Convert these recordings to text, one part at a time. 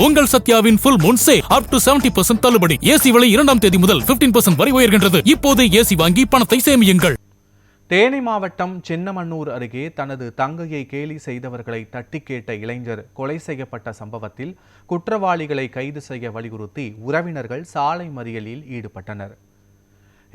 உங்கள் சத்யாவின் full moon sale up to 70% தள்ளுபடி. AC விலை 2ஆம் தேதி முதல் 15% வரை உயர்கின்றது. இப்போதே ஏசி வாங்கி பணத்தை சேமியுங்கள். தேனி மாவட்டம் சின்னமன்னூர் அருகே தனது தங்கையை கேலி செய்தவர்களை தட்டி கேட்ட இளைஞர் கொலை செய்யப்பட்ட சம்பவத்தில் குற்றவாளிகளை கைது செய்ய வலியுறுத்தி உறவினர்கள் சாலை மறியலில் ஈடுபட்டனர்.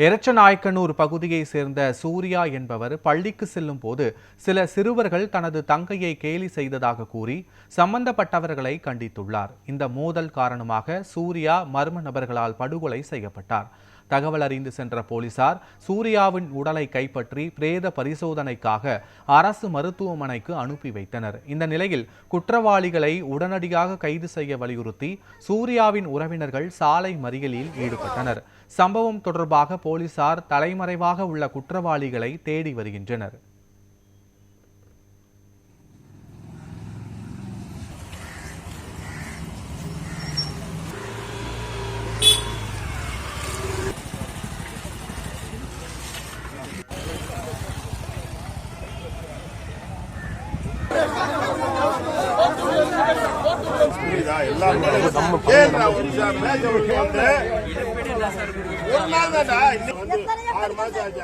எரச்சநாயக்கனூர் பகுதியை சேர்ந்த சூர்யா என்பவர் பள்ளிக்கு செல்லும் போது சில சிறுவர்கள் தனது தங்கையை கேலி செய்ததாக கூறி சம்பந்தப்பட்டவர்களை கண்டித்துள்ளார். இந்த மோதல் காரணமாக சூர்யா மர்ம நபர்களால் படுகொலை செய்யப்பட்டார். தகவல் அறிந்து சென்ற போலீசார் சூர்யாவின் உடலை கைப்பற்றி பிரேத பரிசோதனைக்காக அரசு மருத்துவமனைக்கு அனுப்பி வைத்தனர். இந்த நிலையில் குற்றவாளிகளை உடனடியாக கைது செய்ய வலியுறுத்தி சூர்யாவின் உறவினர்கள் சாலை மறியலில் ஈடுபட்டனர். சம்பவம் தொடர்பாக போலீசார் தலைமறைவாக உள்ள குற்றவாளிகளை தேடி வருகின்றனர். ஒரு நாள் தான் 6 மாசம் ஆச்சு.